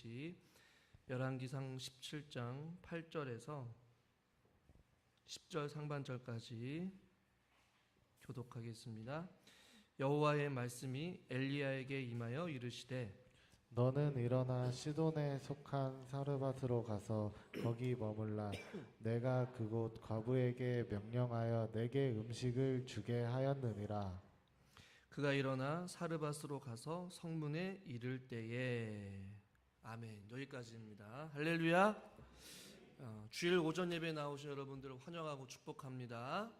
메시지 열왕기상 17장 8절에서 10절 상반절까지 교독하겠습니다. 여호와의 말씀이 엘리야에게 임하여 이르시되 너는 일어나 시돈에 속한 사르밧으로 가서 거기 머물라. 내가 그곳 과부에게 명령하여 내게 음식을 주게 하였느니라. 그가 일어나 사르밧으로 가서 성문에 이를 때에. 아멘. 여기까지입니다. 할렐루야. 주일 오전 예배 나오신 여러분들을 환영하고 축복합니다.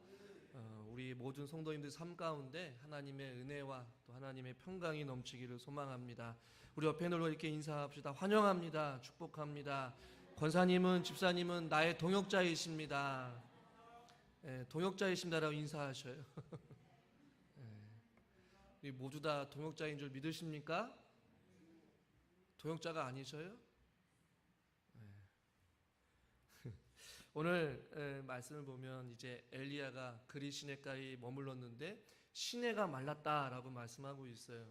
우리 모든 성도님들 삶 가운데 하나님의 은혜와 또 하나님의 평강이 넘치기를 소망합니다. 우리 옆에 놀러 이렇게 인사합시다. 환영합니다. 축복합니다. 권사님은 집사님은 나의 동역자이십니다. 동역자이십니다라고 인사하셔요. 우리 모두 다 동역자인 줄 믿으십니까? 동역자가 아니셔요? 오늘 말씀을 보면 이제 엘리야가 그리 시내가에 머물렀는데 시내가 말랐다라고 말씀하고 있어요.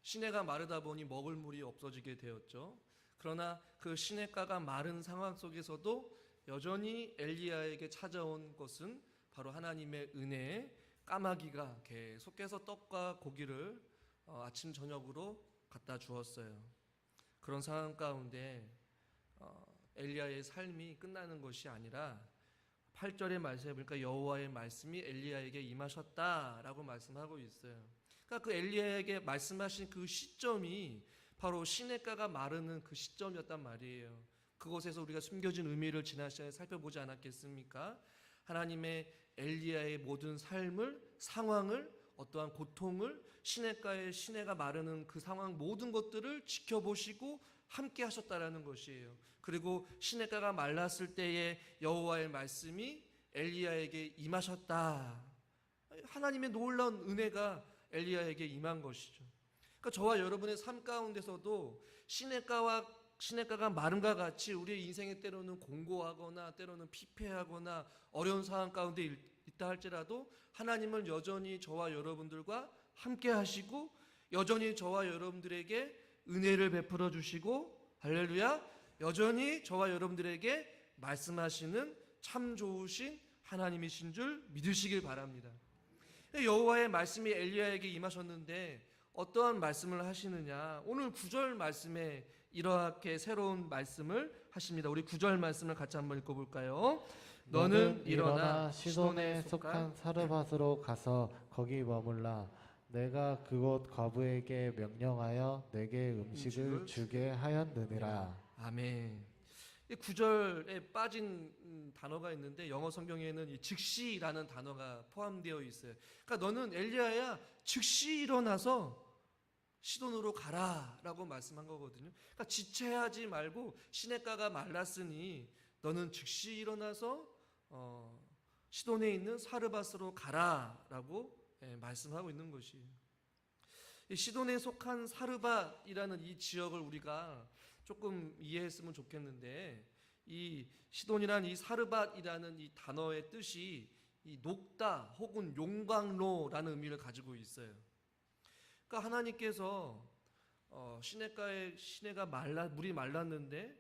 시내가 마르다 보니 먹을 물이 없어지게 되었죠. 그러나 그 시내가가 마른 상황 속에서도 여전히 엘리야에게 찾아온 것은 바로 하나님의 은혜, 까마귀가 계속해서 떡과 고기를 아침 저녁으로 갖다 주었어요. 그런 상황 가운데 엘리야의 삶이 끝나는 것이 아니라 8절의 말씀에 보니까 여호와의 말씀이 엘리야에게 임하셨다라고 말씀하고 있어요. 그러니까 그 엘리야에게 말씀하신 그 시점이 바로 시냇가가 마르는 그 시점이었단 말이에요. 그곳에서 우리가 숨겨진 의미를 지난 시간에 살펴보지 않았겠습니까? 하나님의 엘리야의 모든 삶을, 상황을, 어떠한 고통을, 시냇가에 시내가 마르는 그 상황 모든 것들을 지켜보시고 함께 하셨다라는 것이에요. 그리고 시냇가가 말랐을 때에 여호와의 말씀이 엘리야에게 임하셨다. 하나님의 놀라운 은혜가 엘리야에게 임한 것이죠. 그러니까 저와 여러분의 삶 가운데서도 시냇가가 마름과 같이 우리의 인생에 때로는 공고하거나 때로는 피폐하거나 어려운 상황 가운데 있다 할지라도 하나님은 여전히 저와 여러분들과 함께 하시고 여전히 저와 여러분들에게 은혜를 베풀어 주시고 할렐루야 여전히 저와 여러분들에게 말씀하시는 참 좋으신 하나님이신 줄 믿으시길 바랍니다. 여호와의 말씀이 엘리야에게 임하셨는데 어떠한 말씀을 하시느냐, 오늘 9절 말씀에 이렇게 새로운 말씀을 하십니다. 우리 9절 말씀을 같이 한번 읽어볼까요? 너는 일어나 시돈에 속한 사르밧으로 가서 거기 머물라. 내가 그곳 과부에게 명령하여 내게 음식을 주게 하였느니라. 아멘. 이 9절에 빠진 단어가 있는데 영어 성경에는 이 즉시라는 단어가 포함되어 있어요. 그러니까 너는 엘리야야 즉시 일어나서 시돈으로 가라라고 말씀한 거거든요. 그러니까 지체하지 말고 시냇가가 말랐으니 너는 즉시 일어나서 시돈에 있는 사르밧으로 가라라고 말씀하고 있는 것이에요. 이 시돈에 속한 사르밧이라는 이 지역을 우리가 조금 이해했으면 좋겠는데, 이 시돈이란 이 사르밧이라는 이 단어의 뜻이 이 녹다 혹은 용광로라는 의미를 가지고 있어요. 그러니까 하나님께서 시내가 물이 말랐는데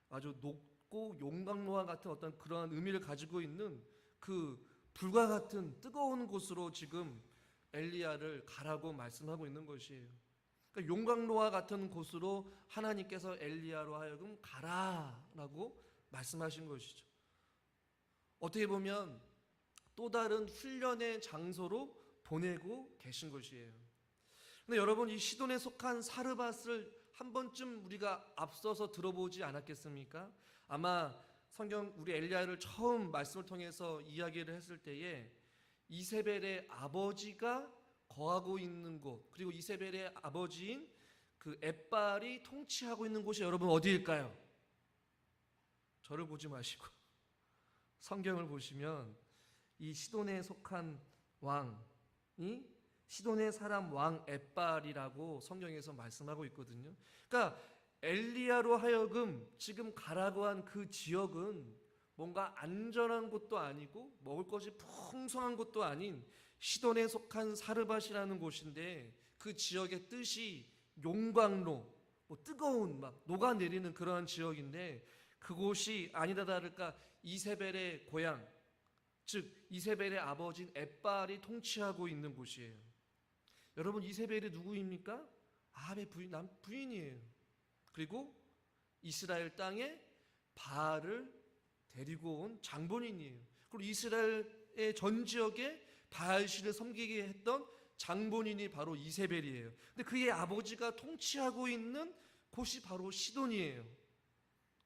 아주 녹고 용광로와 같은 어떤 그러한 의미를 가지고 있는 그 불과 같은 뜨거운 곳으로 지금 엘리야를 가라고 말씀하고 있는 것이에요. 그러니까 용광로와 같은 곳으로 하나님께서 엘리야로 하여금 가라라고 말씀하신 것이죠. 어떻게 보면 또 다른 훈련의 장소로 보내고 계신 것이에요. 근데 여러분, 이 시돈에 속한 사르밧을 한 번쯤 우리가 앞서서 들어보지 않았겠습니까? 아마 성경 우리 엘리야를 처음 말씀을 통해서 이야기를 했을 때에 이세벨의 아버지가 거하고 있는 곳, 그리고 이세벨의 아버지인 그 엣발이 통치하고 있는 곳이 여러분 어디일까요? 저를 보지 마시고 성경을 보시면 이 시돈에 속한 왕이 시돈의 사람 왕 엣발이라고 성경에서 말씀하고 있거든요. 그러니까 엘리야로 하여금 지금 가라고 한 그 지역은 뭔가 안전한 곳도 아니고 먹을 것이 풍성한 곳도 아닌 시돈에 속한 사르밧이라는 곳인데 그 지역의 뜻이 용광로, 뭐 뜨거운 막 녹아내리는 그러한 지역인데 그곳이 아니다 다를까 이세벨의 고향, 즉 이세벨의 아버지인 엣발이 통치하고 있는 곳이에요. 여러분 이세벨이 누구입니까? 아합의 부인이에요. 그리고 이스라엘 땅에 바알을 데리고 온 장본인이에요. 그리고 이스라엘의 전 지역에 바알신을 섬기게 했던 장본인이 바로 이세벨이에요. 근데 그의 아버지가 통치하고 있는 곳이 바로 시돈이에요.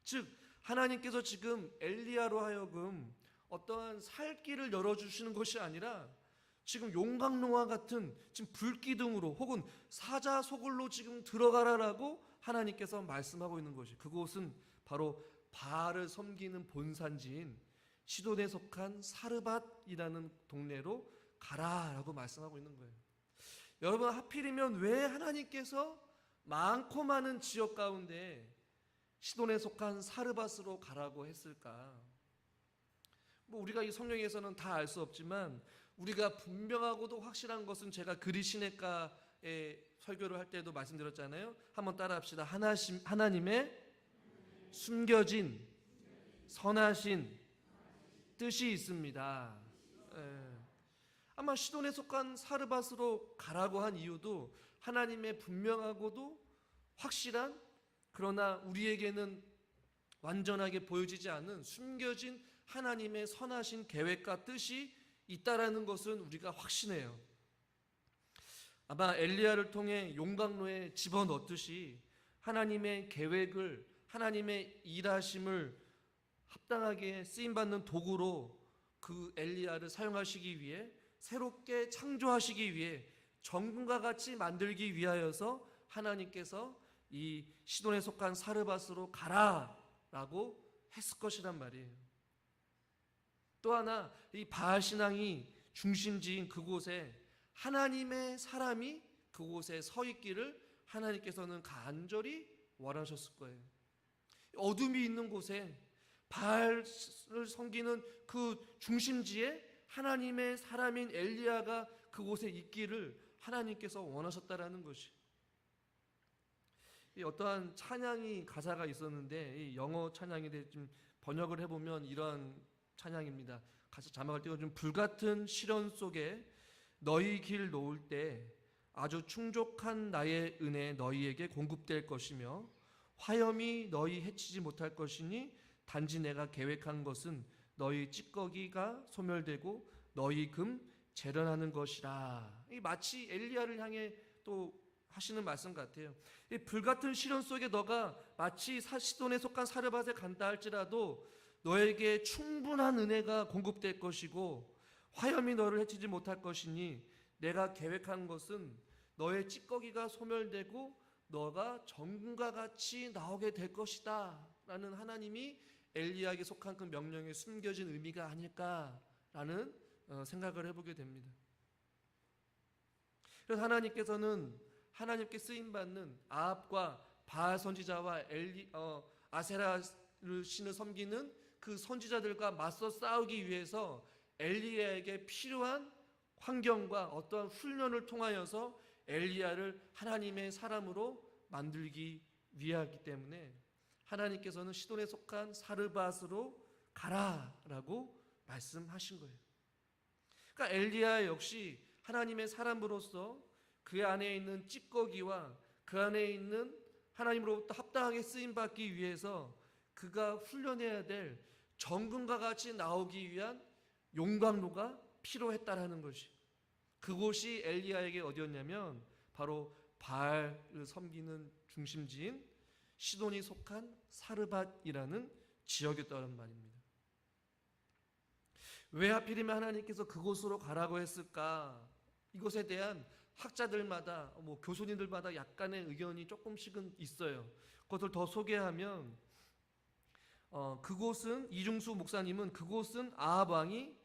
즉 하나님께서 지금 엘리야로 하여금 어떠한 살 길을 열어주시는 것이 아니라 지금 용광로와 같은 지금 불기둥으로 혹은 사자 소굴로 지금 들어가라라고 하나님께서 말씀하고 있는 것이, 그곳은 바로 바알을 섬기는 본산지인 시돈에 속한 사르밧이라는 동네로 가라라고 말씀하고 있는 거예요. 여러분 하필이면 왜 하나님께서 많고 많은 지역 가운데 시돈에 속한 사르밧으로 가라고 했을까? 뭐 우리가 이 성경에서는 다 알 수 없지만 우리가 분명하고도 확실한 것은 제가 그리시네가의 설교를 할 때도 말씀드렸잖아요. 한번 따라합시다. 하나님의 숨겨진 선하신 뜻이 있습니다. 아마 시돈에 속한 사르밧으로 가라고 한 이유도 하나님의 분명하고도 확실한, 그러나 우리에게는 완전하게 보여지지 않는 숨겨진 하나님의 선하신 계획과 뜻이 있다라는 것은 우리가 확신해요. 아마 엘리야를 통해 용광로에 집어넣듯이 하나님의 계획을, 하나님의 일하심을 합당하게 쓰임받는 도구로 그 엘리야를 사용하시기 위해, 새롭게 창조하시기 위해, 정금과 같이 만들기 위하여서 하나님께서 이 시돈에 속한 사르밧으로 가라라고 했을 것이란 말이에요. 또 하나, 이 바알 신앙이 중심지인 그곳에 하나님의 사람이 그곳에 서 있기를 하나님께서는 간절히 원하셨을 거예요. 어둠이 있는 곳에 바알을 섬기는 그 중심지에 하나님의 사람인 엘리야가 그곳에 있기를 하나님께서 원하셨다라는 것이. 어떠한 찬양이 가사가 있었는데 이 영어 찬양인데 좀 번역을 해보면 이러한 찬양입니다. 가사 자막을 띄워 좀 불같은 시련 속에 너희 길 놓을 때 아주 충족한 나의 은혜 너희에게 공급될 것이며 화염이 너희 해치지 못할 것이니 단지 내가 계획한 것은 너희 찌꺼기가 소멸되고 너희 금 재련하는 것이라. 이 마치 엘리야를 향해 또 하시는 말씀 같아요. 이 불같은 시련 속에 너가 마치 시돈에 속한 사르밧에 간다 할지라도 너에게 충분한 은혜가 공급될 것이고 화염이 너를 해치지 못할 것이니 내가 계획한 것은 너의 찌꺼기가 소멸되고 너가 정금과 같이 나오게 될 것이다 라는 하나님이 엘리야에게 속한 그 명령에 숨겨진 의미가 아닐까라는 생각을 해보게 됩니다. 그래서 하나님께서는 하나님께 쓰임받는 아합과 바알 선지자와 아세라 신을 섬기는 그 선지자들과 맞서 싸우기 위해서 엘리야에게 필요한 환경과 어떠한 훈련을 통하여서 엘리야를 하나님의 사람으로 만들기 위하기 때문에 하나님께서는 시돈에 속한 사르밧으로 가라라고 말씀하신 거예요. 그러니까 엘리야 역시 하나님의 사람으로서 그 안에 있는 찌꺼기와 그 안에 있는 하나님으로부터 합당하게 쓰임받기 위해서 그가 훈련해야 될 정금과 같이 나오기 위한 용광로가 필요했다라는 것이, 그곳이 엘리야에게 어디였냐면 바로 바알을 섬기는 중심지인 시돈이 속한 사르밧이라는 지역이었다는 말입니다. 왜 하필이면 하나님께서 그곳으로 가라고 했을까? 이것에 대한 학자들마다 교수님들마다 약간의 의견이 조금씩은 있어요. 그것을 더 소개하면 그곳은, 이중수 목사님은 그곳은 아합 왕이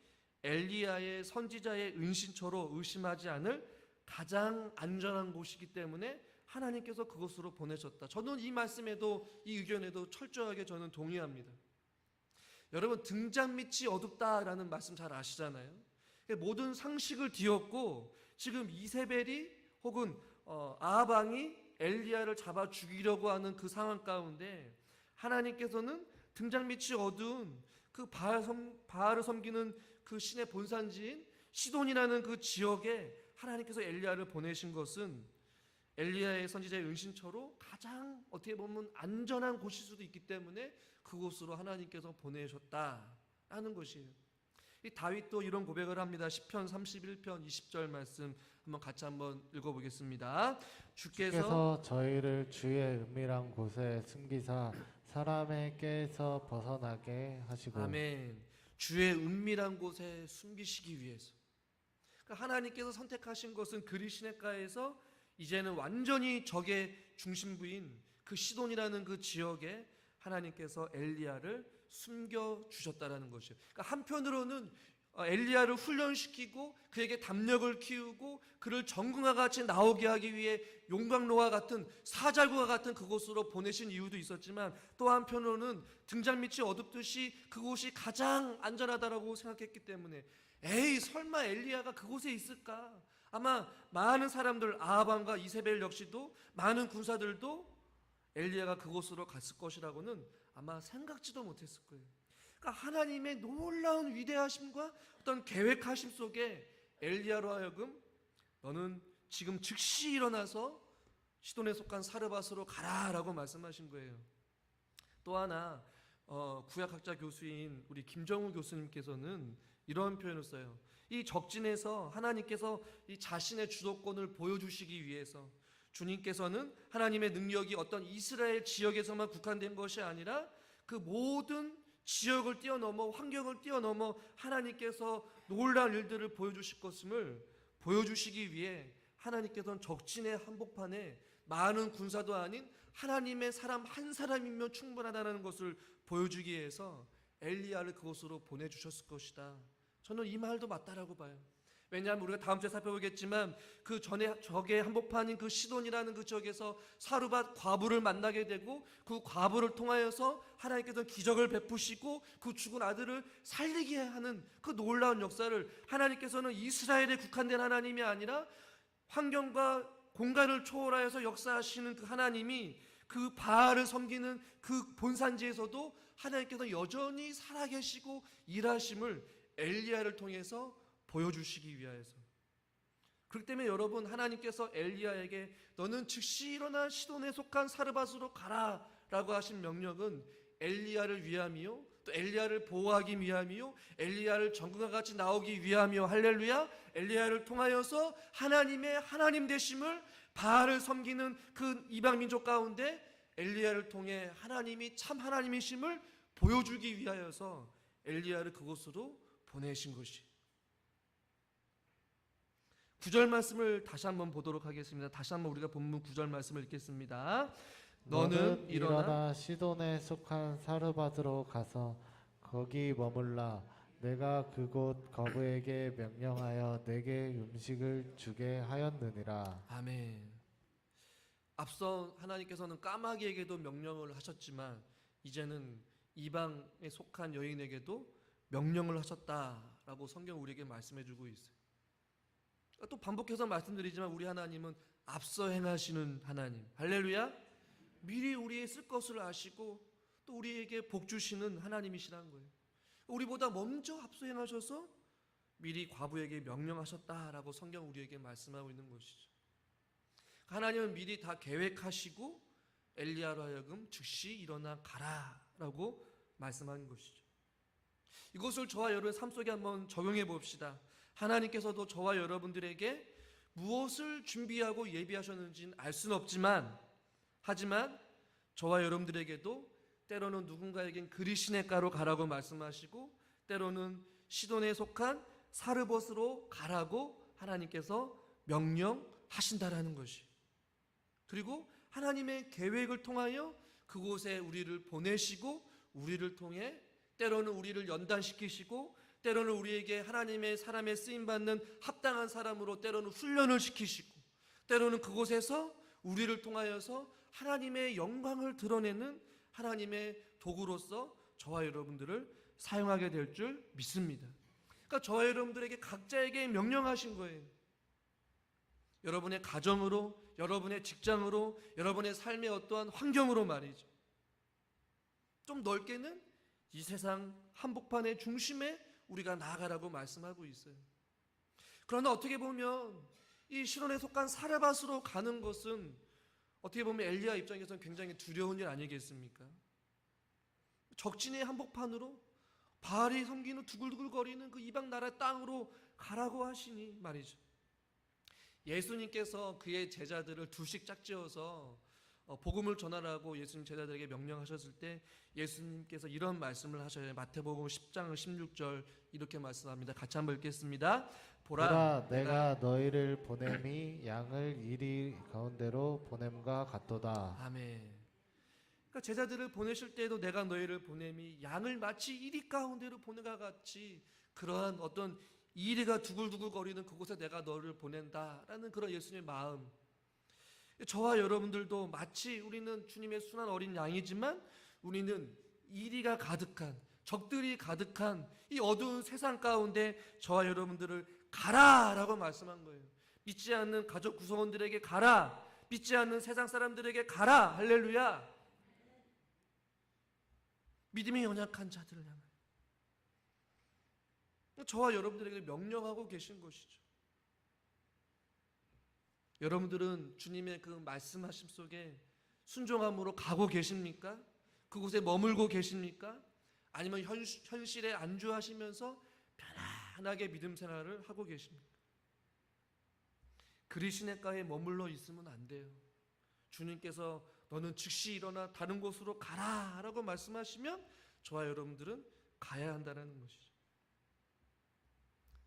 엘리야의 선지자의 은신처로 의심하지 않을 가장 안전한 곳이기 때문에 하나님께서 그곳으로 보내셨다. 저는 이 말씀에도, 이 의견에도 철저하게 저는 동의합니다. 여러분, 등잔 밑이 어둡다라는 말씀 잘 아시잖아요. 모든 상식을 뒤엎고 지금 이세벨이 혹은 아합 왕이 엘리야를 잡아 죽이려고 하는 그 상황 가운데 하나님께서는 등잔 밑이 어두운 그 바알을 섬기는 그 신의 본산지인 시돈이라는 그 지역에 하나님께서 엘리야를 보내신 것은 엘리야의 선지자의 은신처로 가장 어떻게 보면 안전한 곳일 수도 있기 때문에 그곳으로 하나님께서 보내셨다라는 것이에요. 이 다윗도 이런 고백을 합니다. 시편 31편 20절 말씀 한번 같이 한번 읽어보겠습니다. 주께서 저희를 주의 은밀한 곳에 숨기사 사람의 꾀에서 벗어나게 하시고 아멘. 주의 은밀한 곳에 숨기시기 위해서. 그러니까 하나님께서 선택하신 것은 그리 시냇가에서 이제는 완전히 적의 중심부인 그 시돈이라는 그 지역에 하나님께서 엘리야를 숨겨 주셨다라는 것이에요. 그러니까 한편으로는 엘리야를 훈련시키고 그에게 담력을 키우고 그를 전궁과 같이 나오게 하기 위해 용광로와 같은 사잘구와 같은 그곳으로 보내신 이유도 있었지만 또 한편으로는 등잔 밑이 어둡듯이 그곳이 가장 안전하다라고 생각했기 때문에 에이 설마 엘리야가 그곳에 있을까? 아마 많은 사람들 아하방과 이세벨 역시도 많은 군사들도 엘리야가 그곳으로 갔을 것이라고는 아마 생각지도 못했을 거예요. 그러니까 하나님의 놀라운 위대하심과 어떤 계획하심 속에 엘리야로 하여금 너는 지금 즉시 일어나서 시돈에 속한 사르밧으로 가라라고 말씀하신 거예요. 또 하나 구약학자 교수인 우리 김정우 교수님께서는 이런 표현을 써요. 이 적진에서 하나님께서 이 자신의 주도권을 보여주시기 위해서 주님께서는 하나님의 능력이 어떤 이스라엘 지역에서만 국한된 것이 아니라 그 모든 지역을 뛰어넘어 환경을 뛰어넘어 하나님께서 놀라운 일들을 보여주실 것임을 보여주시기 위해 하나님께서는 적진의 한복판에 많은 군사도 아닌 하나님의 사람 한 사람이면 충분하다는 것을 보여주기 위해서 엘리야를 그곳으로 보내주셨을 것이다. 저는 이 말도 맞다라고 봐요. 왜냐하면 우리가 다음 주에 살펴보겠지만 그 전에 적의 한복판인 그 시돈이라는 그 지역에서 사르밧 과부를 만나게 되고 그 과부를 통하여서 하나님께서는 기적을 베푸시고 그 죽은 아들을 살리게 하는 그 놀라운 역사를 하나님께서는 이스라엘에 국한된 하나님이 아니라 환경과 공간을 초월하여서 역사하시는 그 하나님이 그 바알을 섬기는 그 본산지에서도 하나님께서 여전히 살아계시고 일하심을 엘리야를 통해서 보여주시기 위하여서. 그렇기 때문에 여러분 하나님께서 엘리야에게 너는 즉시 일어나 시돈에 속한 사르밧으로 가라 라고 하신 명령은 엘리야를 위함이요 또 엘리야를 보호하기 위함이요 엘리야를 전군과 같이 나오기 위함이요 할렐루야. 엘리야를 통하여서 하나님의 하나님 되심을 바알을 섬기는 그 이방 민족 가운데 엘리야를 통해 하나님이 참 하나님이심을 보여주기 위하여서 엘리야를 그곳으로 보내신 것이. 9절 말씀을 다시 한번 보도록 하겠습니다. 다시 한번 우리가 본문 9절 말씀을 읽겠습니다. 너는 일어나 시돈에 속한 사르밧으로 가서 거기 머물라. 내가 그곳 거부에게 명령하여 내게 음식을 주게 하였느니라. 아멘. 앞서 하나님께서는 까마귀에게도 명령을 하셨지만 이제는 이방에 속한 여인에게도 명령을 하셨다라고 성경 우리에게 말씀해주고 있어요. 또 반복해서 말씀드리지만 우리 하나님은 앞서 행하시는 하나님. 할렐루야. 미리 우리의 쓸 것을 아시고 또 우리에게 복 주시는 하나님이시라는 거예요. 우리보다 먼저 앞서 행하셔서 미리 과부에게 명령하셨다라고 성경 우리에게 말씀하고 있는 것이죠. 하나님은 미리 다 계획하시고 엘리야로 하여금 즉시 일어나 가라라고 말씀하는 것이죠. 이것을 저와 여러분의 삶 속에 한번 적용해 봅시다. 하나님께서도 저와 여러분들에게 무엇을 준비하고 예비하셨는지는 알 수는 없지만 하지만 저와 여러분들에게도 때로는 누군가에겐 그리 시냇가로 가라고 말씀하시고 때로는 시돈에 속한 사르밧으로 가라고 하나님께서 명령하신다라는 것이. 그리고 하나님의 계획을 통하여 그곳에 우리를 보내시고 우리를 통해 때로는 우리를 연단시키시고 때로는 우리에게 하나님의 사람의 쓰임받는 합당한 사람으로 때로는 훈련을 시키시고 때로는 그곳에서 우리를 통하여서 하나님의 영광을 드러내는 하나님의 도구로서 저와 여러분들을 사용하게 될 줄 믿습니다. 그러니까 저와 여러분들에게 각자에게 명령하신 거예요. 여러분의 가정으로 여러분의 직장으로, 여러분의 삶의 어떠한 환경으로 말이죠. 좀 넓게는 이 세상 한복판의 중심에 우리가 나아가라고 말씀하고 있어요. 그러나 어떻게 보면 이 시돈에 속한 사르밧으로 가는 것은 어떻게 보면 엘리야 입장에서는 굉장히 두려운 일 아니겠습니까? 적진의 한복판으로 바알이 섬기는 두글두글거리는 그 이방 나라 땅으로 가라고 하시니 말이죠. 예수님께서 그의 제자들을 둘씩 짝지어서 복음을 전하라고 예수님 제자들에게 명령하셨을 때 예수님께서 이런 말씀을 하셔요. 마태복음 10장 16절 이렇게 말씀합니다. 같이 한번 읽겠습니다. 보라, 내가 너희를 보냄이 양을 이리 가운데로 보냄과 같도다. 아멘. 그러니까 제자들을 보내실 때에도 내가 너희를 보냄이 양을 마치 이리 가운데로 보내가 같이 그러한 어떤 이리가 두글두글거리는 그곳에 내가 너를 보낸다라는 그런 예수님의 마음. 저와 여러분들도 마치 우리는 주님의 순한 어린 양이지만 우리는 이리가 가득한, 적들이 가득한 이 어두운 세상 가운데 저와 여러분들을 가라라고 말씀한 거예요. 믿지 않는 가족 구성원들에게 가라, 믿지 않는 세상 사람들에게 가라. 할렐루야. 믿음이 연약한 자들을 향한 저와 여러분들에게 명령하고 계신 것이죠. 여러분들은 주님의 그 말씀하심 속에 순종함으로 가고 계십니까? 그곳에 머물고 계십니까? 아니면 현실에 안주하시면서 편안하게 믿음 생활을 하고 계십니까? 그리 시냇가에 머물러 있으면 안 돼요. 주님께서 너는 즉시 일어나 다른 곳으로 가라라고 말씀하시면 저와 여러분들은 가야 한다는 것이죠.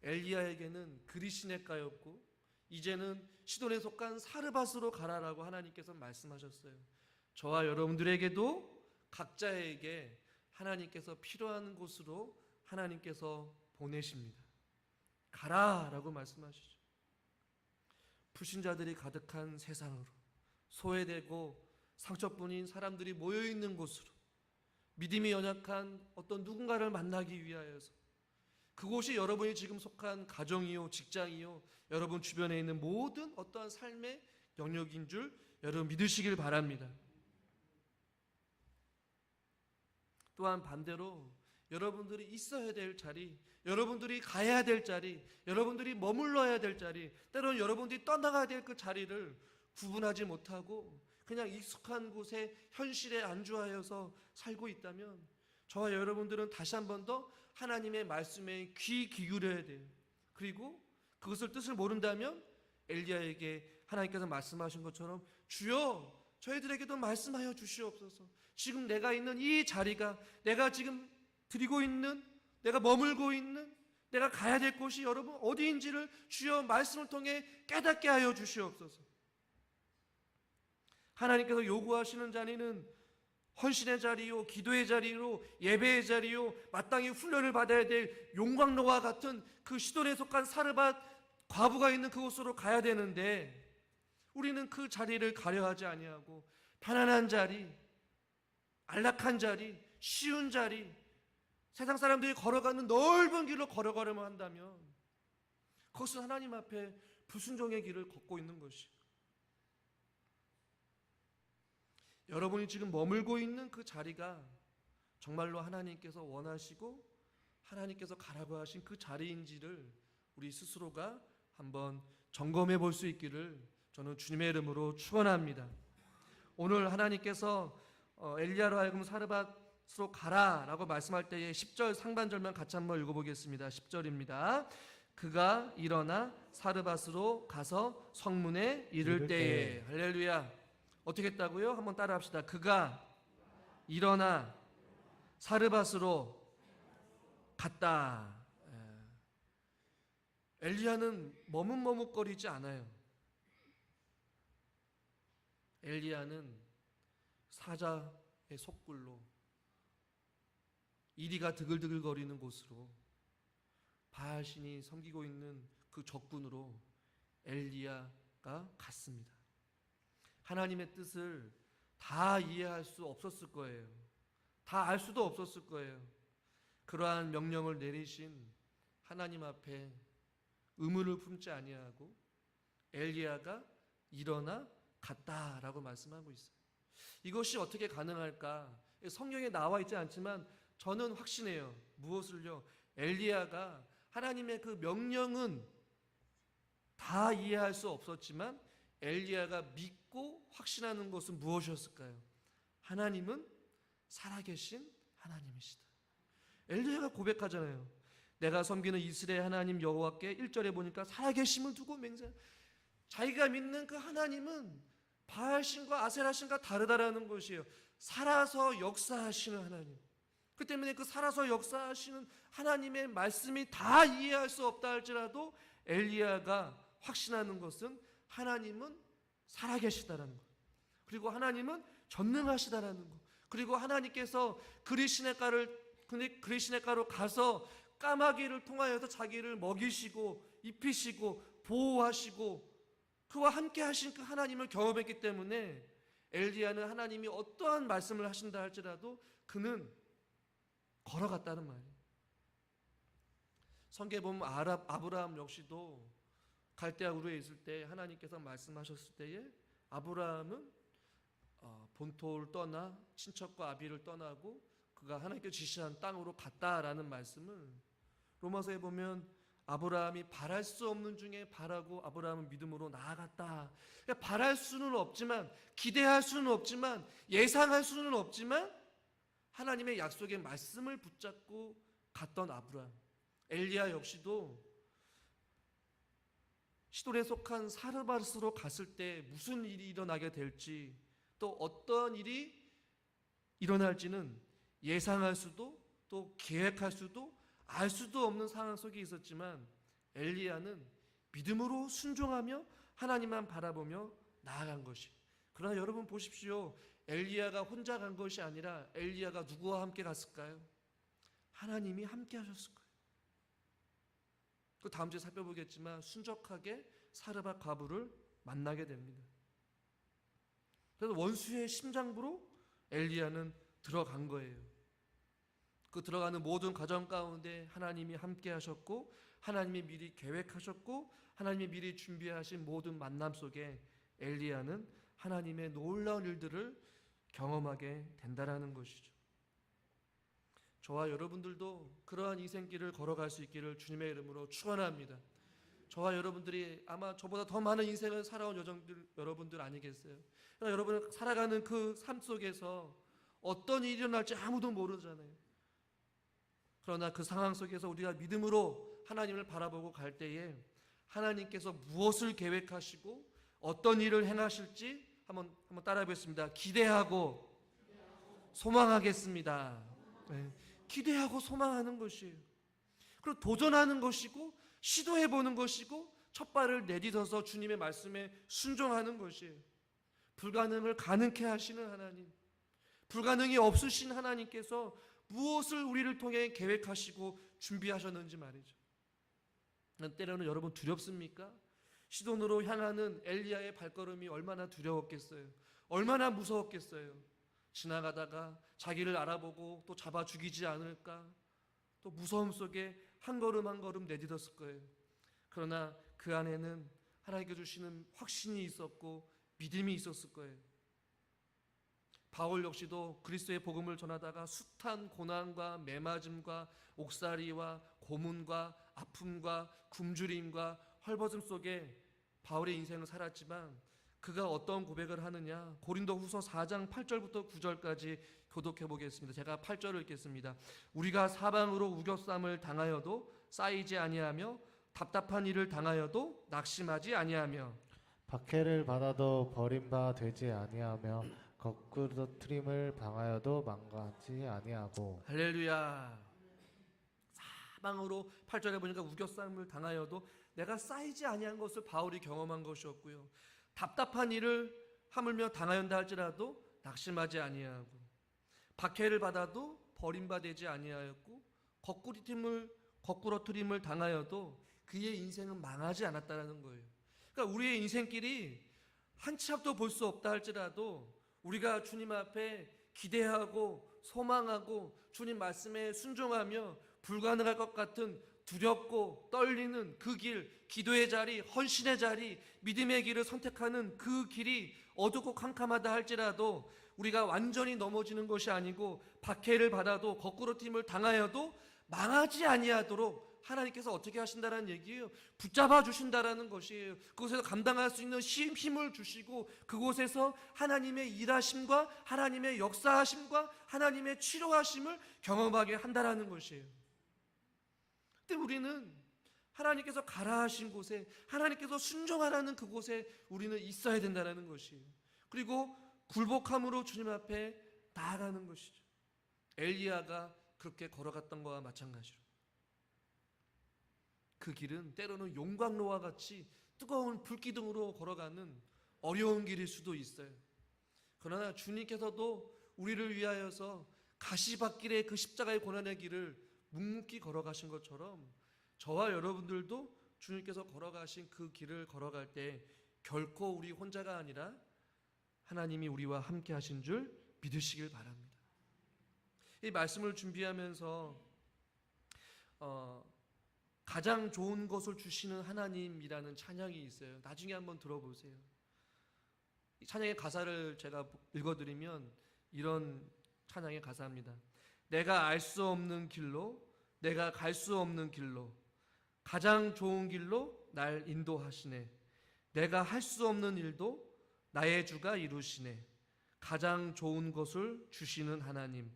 엘리야에게는 그리 시냇가였고 이제는 시돈에 속한 사르밧으로 가라라고 하나님께서 말씀하셨어요. 저와 여러분들에게도 각자에게 하나님께서 필요한 곳으로 하나님께서 보내십니다. 가라라고 말씀하시죠. 불신자들이 가득한 세상으로, 소외되고 상처뿐인 사람들이 모여있는 곳으로, 믿음이 연약한 어떤 누군가를 만나기 위하여서 그곳이 여러분이 지금 속한 가정이요, 직장이요, 여러분 주변에 있는 모든 어떠한 삶의 영역인 줄 여러분 믿으시길 바랍니다. 또한 반대로 여러분들이 있어야 될 자리, 여러분들이 가야 될 자리, 여러분들이 머물러야 될 자리, 때로는 여러분들이 떠나가야 될 그 자리를 구분하지 못하고 그냥 익숙한 곳에 현실에 안주하여서 살고 있다면 저와 여러분들은 다시 한 번 더 하나님의 말씀에 귀 기울여야 돼요. 그리고 그것을 뜻을 모른다면 엘리야에게 하나님께서 말씀하신 것처럼 주여 저희들에게도 말씀하여 주시옵소서. 지금 내가 있는 이 자리가 내가 지금 드리고 있는 내가 머물고 있는 내가 가야 될 곳이 여러분 어디인지를 주여 말씀을 통해 깨닫게 하여 주시옵소서. 하나님께서 요구하시는 자리는 헌신의 자리요, 기도의 자리로, 예배의 자리요, 마땅히 훈련을 받아야 될 용광로와 같은 그 시돈에 속한 사르밧 과부가 있는 그곳으로 가야 되는데 우리는 그 자리를 가려하지 아니하고 편안한 자리, 안락한 자리, 쉬운 자리, 세상 사람들이 걸어가는 넓은 길로 걸어가려면 한다면 그것은 하나님 앞에 불순종의 길을 걷고 있는 것이에요. 여러분이 지금 머물고 있는 그 자리가 정말로 하나님께서 원하시고 하나님께서 가라고 하신 그 자리인지를 우리 스스로가 한번 점검해 볼 수 있기를 저는 주님의 이름으로 축원합니다. 오늘 하나님께서 엘리야로 하여금 사르밧으로 가라라고 말씀할 때의 10절 상반절만 같이 한번 읽어보겠습니다. 10절입니다. 그가 일어나 사르밧으로 가서 성문에 이를 때에 할렐루야. 어떻게 했다고요? 한번 따라합시다. 그가 일어나 사르밧으로 갔다. 엘리야는 머뭇머뭇거리지 않아요. 엘리야는 사자의 속굴로 이리가 드글드글거리는 곳으로 바알신이 섬기고 있는 그 적군으로 엘리야가 갔습니다. 하나님의 뜻을 다 이해할 수 없었을 거예요. 다 알 수도 없었을 거예요. 그러한 명령을 내리신 하나님 앞에 의문을 품지 아니하고 엘리야가 일어나 같다라고 말씀하고 있어요. 이것이 어떻게 가능할까? 성경에 나와 있지 않지만 저는 확신해요. 무엇을요? 엘리야가 하나님의 그 명령은 다 이해할 수 없었지만 엘리야가 믿고 확신하는 것은 무엇이었을까요? 하나님은 살아계신 하나님이시다. 엘리야가 고백하잖아요. 내가 섬기는 이스라엘 하나님 여호와께 1절에 보니까 살아계심을 두고 맹세. 자기가 믿는 그 하나님은 바알신과 아세라신과 다르다라는 것이에요. 살아서 역사하시는 하나님. 그 때문에 그 살아서 역사하시는 하나님의 말씀이 다 이해할 수 없다 할지라도 엘리야가 확신하는 것은 하나님은 살아계시다라는 것. 그리고 하나님은 전능하시다라는 것. 그리고 하나님께서 그리시네가로 가서 까마귀를 통하여서 자기를 먹이시고 입히시고 보호하시고 그와 함께 하신 그 하나님을 경험했기 때문에 엘리야는 하나님이 어떠한 말씀을 하신다 할지라도 그는 걸어갔다는 말이에요. 성경에 보면 아브라함 역시도 갈대아 우르에 있을 때 하나님께서 말씀하셨을 때에 아브라함은 본토를 떠나 친척과 아비를 떠나고 그가 하나님께서 지시한 땅으로 갔다라는 말씀을 로마서에 보면 아브라함이 바랄 수 없는 중에 바라고 아브라함은 믿음으로 나아갔다. 그러니까 바랄 수는 없지만 기대할 수는 없지만 예상할 수는 없지만 하나님의 약속의 말씀을 붙잡고 갔던 아브라함. 엘리야 역시도 시돌에 속한 사르바스로 갔을 때 무슨 일이 일어나게 될지 또 어떤 일이 일어날지는 예상할 수도 또 계획할 수도 알 수도 없는 상황 속에 있었지만 엘리야는 믿음으로 순종하며 하나님만 바라보며 나아간 것이. 그러나 여러분 보십시오. 엘리야가 혼자 간 것이 아니라 엘리야가 누구와 함께 갔을까요? 하나님이 함께 하셨을 거예요. 그 다음 주에 살펴보겠지만 순적하게 사르밧 과부를 만나게 됩니다. 그래서 원수의 심장부로 엘리야는 들어간 거예요. 그 들어가는 모든 과정 가운데 하나님이 함께 하셨고 하나님이 미리 계획하셨고 하나님이 미리 준비하신 모든 만남 속에 엘리야는 하나님의 놀라운 일들을 경험하게 된다라는 것이죠. 저와 여러분들도 그러한 인생길을 걸어갈 수 있기를 주님의 이름으로 축원합니다. 저와 여러분들이 아마 저보다 더 많은 인생을 살아온 여러분들 아니겠어요? 그러나 여러분은 살아가는 그 삶 속에서 어떤 일이 일어날지 아무도 모르잖아요. 그러나 그 상황 속에서 우리가 믿음으로 하나님을 바라보고 갈 때에 하나님께서 무엇을 계획하시고 어떤 일을 행하실지 한번 따라해 보겠습니다. 기대하고 소망하겠습니다. 네. 기대하고 소망하는 것이에요. 그리고 도전하는 것이고 시도해 보는 것이고 첫 발을 내딛어서 주님의 말씀에 순종하는 것이에요. 불가능을 가능케 하시는 하나님, 불가능이 없으신 하나님께서 무엇을 우리를 통해 계획하시고 준비하셨는지 말이죠. 때로는 여러분 두렵습니까? 시돈으로 향하는 엘리야의 발걸음이 얼마나 두려웠겠어요. 얼마나 무서웠겠어요. 지나가다가 자기를 알아보고 또 잡아 죽이지 않을까, 또 무서움 속에 한 걸음 한 걸음 내딛었을 거예요. 그러나 그 안에는 하나님께 주시는 확신이 있었고 믿음이 있었을 거예요. 바울 역시도 그리스도의 복음을 전하다가 숱한 고난과 매맞음과 옥살이와 고문과 아픔과 굶주림과 헐벗음 속에 바울의 인생을 살았지만 그가 어떤 고백을 하느냐, 고린도후서 4장 8절부터 9절까지 교독해 보겠습니다. 제가 8절을 읽겠습니다. 우리가 사방으로 우겨쌈을 당하여도 쌓이지 아니하며 답답한 일을 당하여도 낙심하지 아니하며 박해를 받아도 버림바 되지 아니하며 거꾸로 트림을 당하여도 망가지 아니하고. 할렐루야. 사방으로 8절에 보니까 우겨쌈을 당하여도 내가 쌓이지 아니한 것을 바울이 경험한 것이었고요. 답답한 일을 하물며 당하였다 할지라도 낙심하지 아니하고 박해를 받아도 버림받지 아니하였고 거꾸로트림을 당하여도 그의 인생은 망하지 않았다는 거예요. 그러니까 우리의 인생길이 한 치 앞도 볼 수 없다 할지라도 우리가 주님 앞에 기대하고 소망하고 주님 말씀에 순종하며 불가능할 것 같은 두렵고 떨리는 그 길, 기도의 자리, 헌신의 자리, 믿음의 길을 선택하는 그 길이 어둡고 캄캄하다 할지라도 우리가 완전히 넘어지는 것이 아니고 박해를 받아도 거꾸로 팀을 당하여도 망하지 아니하도록 하나님께서 어떻게 하신다라는 얘기예요. 붙잡아 주신다라는 것이에요. 그곳에서 감당할 수 있는 힘을 주시고 그곳에서 하나님의 일하심과 하나님의 역사하심과 하나님의 치료하심을 경험하게 한다라는 것이에요. 근데 우리는 하나님께서 가라 하신 곳에, 하나님께서 순종하라는 그곳에 우리는 있어야 된다는 것이에요. 그리고 굴복함으로 주님 앞에 나아가는 것이죠. 엘리야가 그렇게 걸어갔던 것과 마찬가지로 그 길은 때로는 용광로와 같이 뜨거운 불기둥으로 걸어가는 어려운 길일 수도 있어요. 그러나 주님께서도 우리를 위하여서 가시밭길의 그 십자가의 고난의 길을 묵묵히 걸어가신 것처럼 저와 여러분들도 주님께서 걸어가신 그 길을 걸어갈 때 결코 우리 혼자가 아니라 하나님이 우리와 함께 하신 줄 믿으시길 바랍니다. 이 말씀을 준비하면서 가장 좋은 것을 주시는 하나님이라는 찬양이 있어요. 나중에 한번 들어보세요. 이 찬양의 가사를 제가 읽어드리면 이런 찬양의 가사입니다. 내가 알 수 없는 길로, 내가 갈 수 없는 길로, 가장 좋은 길로 날 인도하시네. 내가 할 수 없는 일도 나의 주가 이루시네. 가장 좋은 것을 주시는 하나님,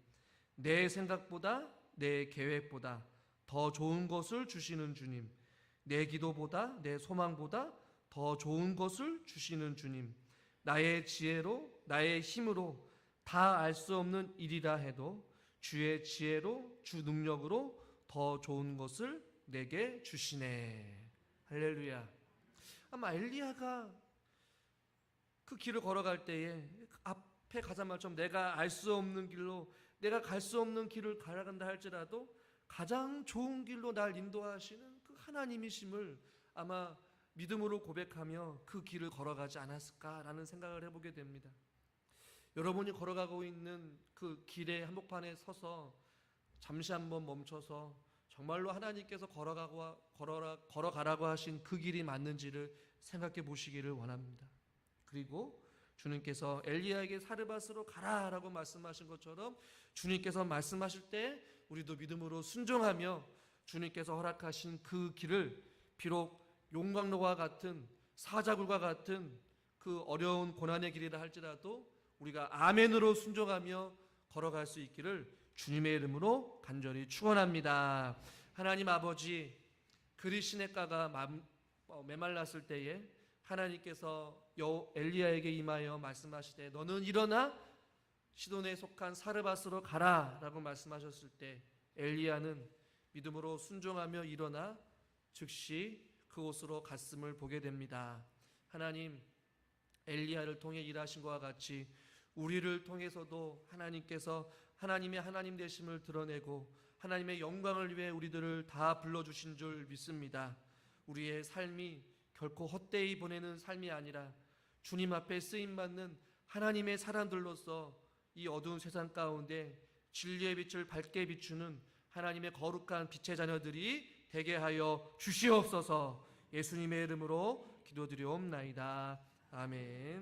내 생각보다 내 계획보다 더 좋은 것을 주시는 주님, 내 기도보다 내 소망보다 더 좋은 것을 주시는 주님, 나의 지혜로 나의 힘으로 다 알 수 없는 일이라 해도 주의 지혜로 주 능력으로 더 좋은 것을 내게 주시네. 할렐루야. 아마 엘리야가 그 길을 걸어갈 때에 앞에 가자마자 내가 알 수 없는 길로, 내가 갈 수 없는 길을 가라간다 할지라도 가장 좋은 길로 날 인도하시는 그 하나님이심을 아마 믿음으로 고백하며 그 길을 걸어가지 않았을까라는 생각을 해보게 됩니다. 여러분이 걸어가고 있는 그 길의 한복판에 서서 잠시 한번 멈춰서 정말로 하나님께서 걸어가라고 하신 그 길이 맞는지를 생각해 보시기를 원합니다. 그리고 주님께서 엘리야에게 사르밧으로 가라라고 말씀하신 것처럼 주님께서 말씀하실 때 우리도 믿음으로 순종하며 주님께서 허락하신 그 길을 비록 용광로와 같은 사자굴과 같은 그 어려운 고난의 길이라 할지라도 우리가 아멘으로 순종하며 걸어갈 수 있기를 주님의 이름으로 간절히 축원합니다. 하나님 아버지, 그리 시냇가가 메말랐을 때에 하나님께서 엘리야에게 임하여 말씀하시되 너는 일어나 시돈에 속한 사르밧으로 가라라고 말씀하셨을 때 엘리야는 믿음으로 순종하며 일어나 즉시 그곳으로 갔음을 보게 됩니다. 하나님, 엘리야를 통해 일하신 것과 같이 우리를 통해서도 하나님께서 하나님의 하나님 되심을 드러내고 하나님의 영광을 위해 우리들을 다 불러주신 줄 믿습니다. 우리의 삶이 결코 헛되이 보내는 삶이 아니라 주님 앞에 쓰임받는 하나님의 사람들로서 이 어두운 세상 가운데 진리의 빛을 밝게 비추는 하나님의 거룩한 빛의 자녀들이 되게 하여 주시옵소서. 예수님의 이름으로 기도드리옵나이다. 아멘.